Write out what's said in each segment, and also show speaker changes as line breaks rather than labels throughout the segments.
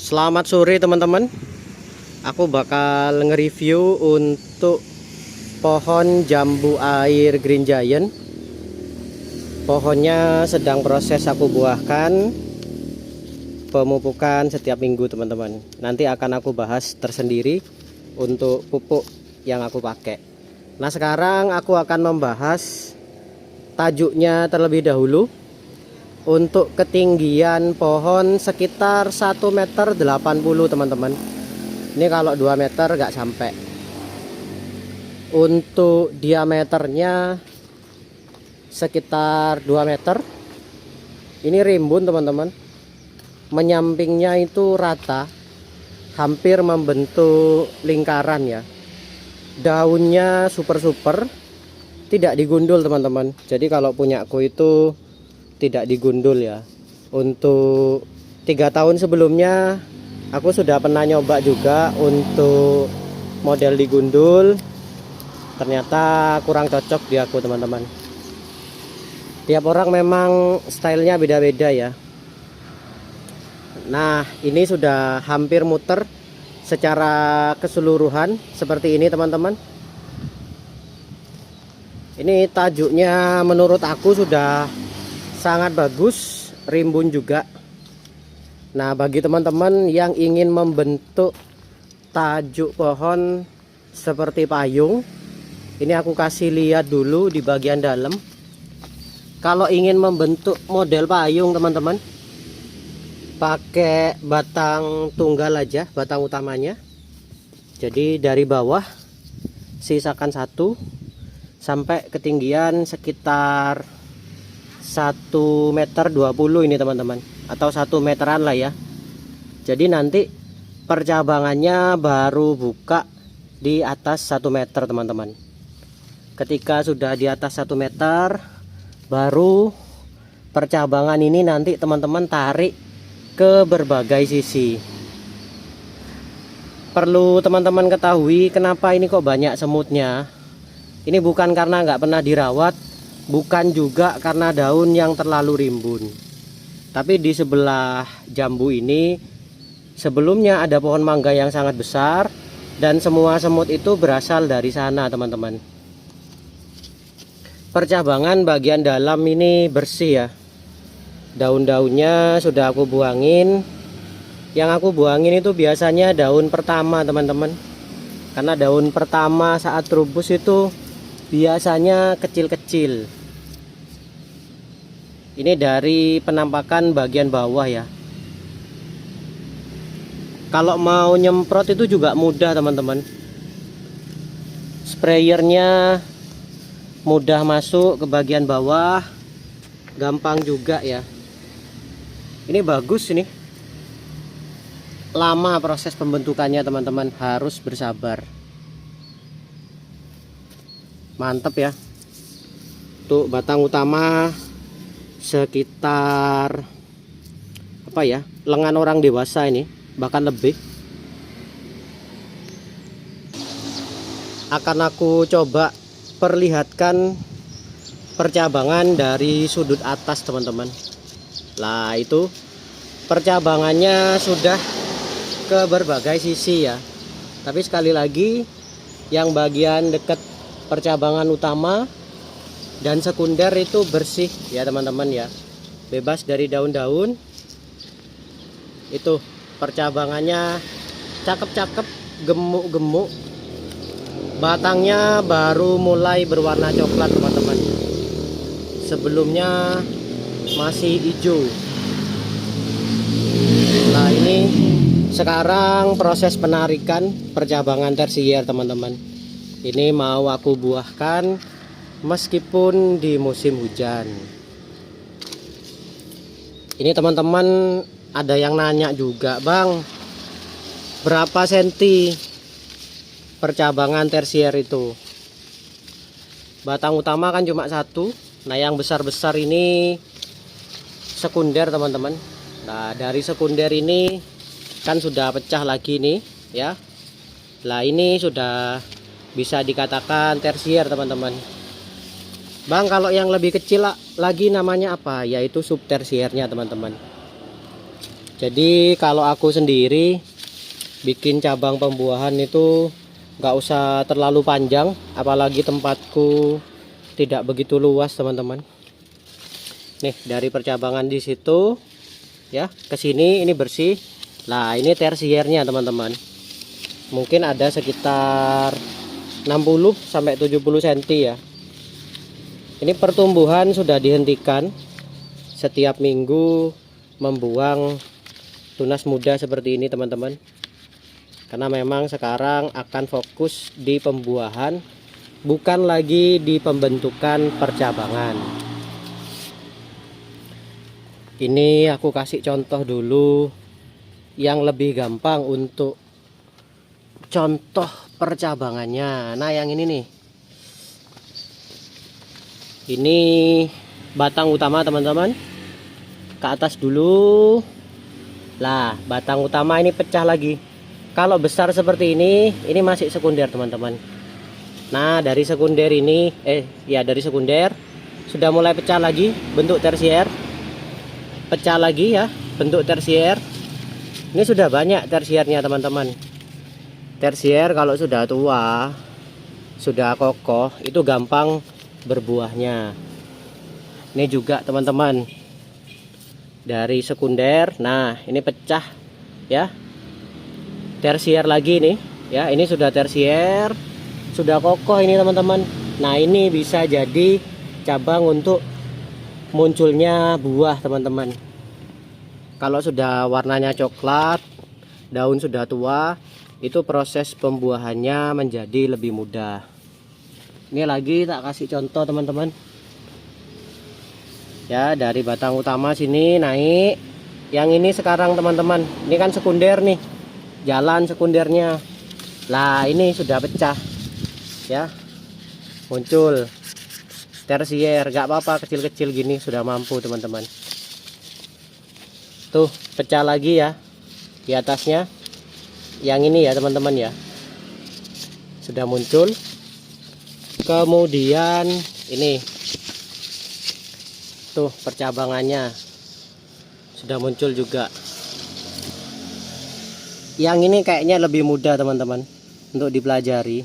Selamat sore teman-teman. Aku bakal nge-review untuk pohon jambu air Green Giant. Pohonnya sedang proses aku buahkan, pemupukan setiap minggu teman-teman. Nanti akan aku bahas tersendiri untuk pupuk yang aku pakai. Nah, sekarang aku akan membahas tajuknya terlebih dahulu. Untuk ketinggian pohon sekitar 1,80 m teman-teman. Ini kalau 2 meter nggak sampai. Untuk diameternya sekitar 2 meter. Ini rimbun teman-teman. Menyampingnya itu rata, hampir membentuk lingkaran ya. Daunnya super, tidak digundul teman-teman. Jadi kalau punyaku itu tidak digundul ya. Untuk 3 tahun sebelumnya aku sudah pernah nyoba juga untuk model digundul, ternyata kurang cocok di aku teman-teman. Tiap orang memang stylenya beda-beda ya. Nah, ini sudah hampir muter secara keseluruhan seperti ini teman-teman. Ini tajuknya menurut aku sudah sangat bagus, rimbun juga. Nah, bagi teman-teman yang ingin membentuk tajuk pohon seperti payung, ini aku kasih lihat dulu di bagian dalam. Kalau ingin membentuk model payung teman-teman, pakai batang tunggal aja, batang utamanya. Jadi dari bawah sisakan satu sampai ketinggian sekitar 1,20 meter ini teman-teman, atau 1 meteran lah ya. Jadi nanti percabangannya baru buka di atas 1 meter teman-teman. Ketika sudah di atas 1 meter, baru percabangan ini nanti teman-teman tarik ke berbagai sisi. Perlu teman-teman ketahui kenapa ini kok banyak semutnya. Ini bukan karena nggak pernah dirawat, bukan juga karena daun yang terlalu rimbun. Tapi di sebelah jambu ini sebelumnya ada pohon mangga yang sangat besar, dan semua semut itu berasal dari sana teman-teman. Percabangan bagian dalam ini bersih ya. Daun-daunnya sudah aku buangin. Yang aku buangin itu biasanya daun pertama teman-teman. Karena daun pertama saat rubus itu biasanya kecil-kecil. Ini dari penampakan bagian bawah ya. Kalau mau nyemprot itu juga mudah teman-teman. Sprayernya mudah masuk ke bagian bawah, gampang juga ya. Ini bagus ini. Lama proses pembentukannya teman-teman, harus bersabar. Mantap ya. Untuk batang utama sekitar apa ya, lengan orang dewasa ini, bahkan lebih. Akan aku coba perlihatkan percabangan dari sudut atas teman-teman. Lah, itu percabangannya sudah ke berbagai sisi ya. Tapi sekali lagi, yang bagian dekat percabangan utama dan sekunder itu bersih ya teman-teman ya, bebas dari daun-daun. Itu percabangannya cakep-cakep, gemuk-gemuk. Batangnya baru mulai berwarna coklat teman-teman, sebelumnya masih hijau. Nah, ini sekarang proses penarikan percabangan tersier teman-teman. Ini mau aku buahkan meskipun di musim hujan. Ini teman-teman ada yang nanya juga, Bang, berapa senti percabangan tersier itu? Batang utama kan cuma satu. Nah, yang besar-besar ini sekunder teman-teman. Nah, dari sekunder ini kan sudah pecah lagi nih ya. Lah, ini sudah bisa dikatakan tersier teman-teman. Bang, kalau yang lebih kecil lagi namanya apa? Yaitu subtersiernya teman-teman. Jadi kalau aku sendiri bikin cabang pembuahan itu nggak usah terlalu panjang, apalagi tempatku tidak begitu luas teman-teman. Nih dari percabangan di situ ya ke sini ini bersih. Nah ini tersiernya teman-teman, mungkin ada sekitar 60 sampai 70 cm ya. Ini pertumbuhan sudah dihentikan, setiap minggu membuang tunas muda seperti ini teman-teman, karena memang sekarang akan fokus di pembuahan, bukan lagi di pembentukan percabangan. Ini aku kasih contoh dulu yang lebih gampang untuk contoh percabangannya. Nah yang ini nih, ini batang utama teman-teman, ke atas dulu. Lah batang utama ini pecah lagi. Kalau besar seperti ini masih sekunder teman-teman. Nah dari sekunder ini dari sekunder sudah mulai pecah lagi, bentuk tersier. Pecah lagi ya, bentuk tersier. Ini sudah banyak tersiernya teman-teman. Tersier kalau sudah tua, sudah kokoh, itu gampang berbuahnya. Ini juga teman-teman, dari sekunder. Nah ini pecah ya, tersier lagi nih ya. Ini sudah tersier, sudah kokoh ini teman-teman. Nah ini bisa jadi cabang untuk munculnya buah teman-teman. Kalau sudah warnanya coklat, daun sudah tua, itu proses pembuahannya menjadi lebih mudah. Ini lagi tak kasih contoh teman-teman ya, dari batang utama sini naik. Yang ini sekarang teman-teman, ini kan sekunder nih, jalan sekundernya. Lah ini sudah pecah ya, muncul tersier. Gak apa-apa, kecil-kecil gini sudah mampu teman-teman. Tuh pecah lagi ya di atasnya. Yang ini ya teman-teman ya, sudah muncul. Kemudian ini tuh percabangannya sudah muncul juga. Yang ini kayaknya lebih mudah teman-teman untuk dipelajari.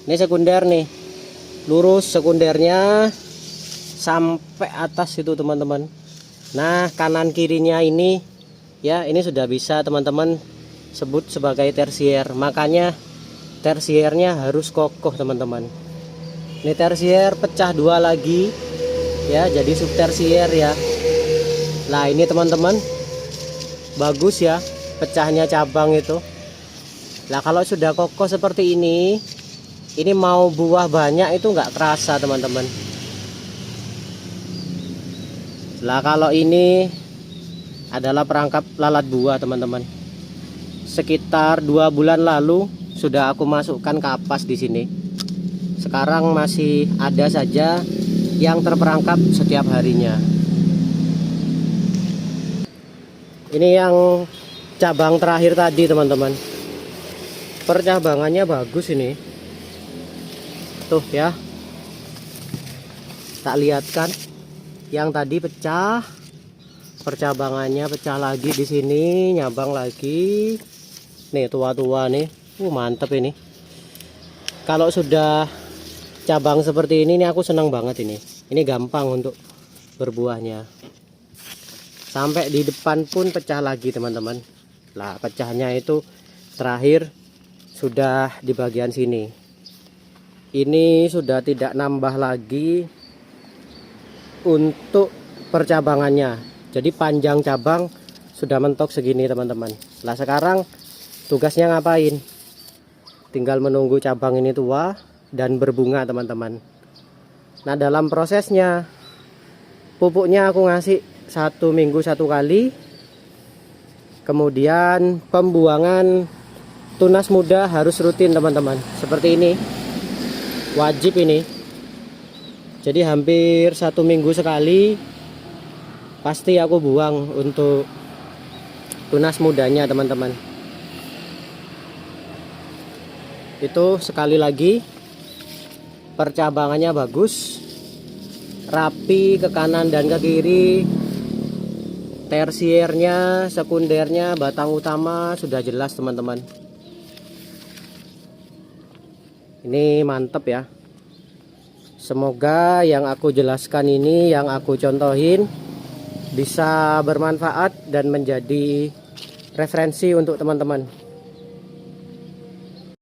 Ini sekunder nih, lurus sekundernya sampai atas itu teman-teman. Nah kanan kirinya ini ya, ini sudah bisa teman-teman sebut sebagai tersier. Makanya tersiernya harus kokoh teman-teman. Ini tersier pecah dua lagi ya, jadi subtersier ya. Nah ini teman-teman bagus ya, pecahnya cabang itu. Nah kalau sudah kokoh seperti ini mau buah banyak itu nggak kerasa teman-teman. Nah kalau ini adalah perangkap lalat buah teman-teman. Sekitar 2 bulan lalu sudah aku masukkan kapas di sini. Sekarang masih ada saja yang terperangkap setiap harinya. Ini yang cabang terakhir tadi teman-teman, percabangannya bagus ini. Tuh ya, tak lihatkan. Yang tadi pecah, percabangannya pecah lagi di sini, nyabang lagi. Nih tua-tua nih, mantep ini. Kalau sudah cabang seperti ini aku senang banget ini. Ini gampang untuk berbuahnya. Sampai di depan pun pecah lagi teman-teman. Lah pecahnya itu terakhir sudah di bagian sini. Ini sudah tidak nambah lagi untuk percabangannya. Jadi panjang cabang sudah mentok segini teman-teman. Lah sekarang tugasnya ngapain? Tinggal menunggu cabang ini tua dan berbunga teman-teman. Nah dalam prosesnya pupuknya aku ngasih 1 minggu 1 kali. Kemudian pembuangan tunas muda harus rutin teman-teman, seperti ini, wajib ini. Jadi hampir 1 minggu sekali pasti aku buang untuk tunas mudanya teman-teman. Itu sekali lagi percabangannya bagus, rapi ke kanan dan ke kiri. Tersiernya, sekundernya, batang utama sudah jelas teman-teman. Ini mantep ya. Semoga yang aku jelaskan ini, yang aku contohin bisa bermanfaat dan menjadi referensi untuk teman-teman.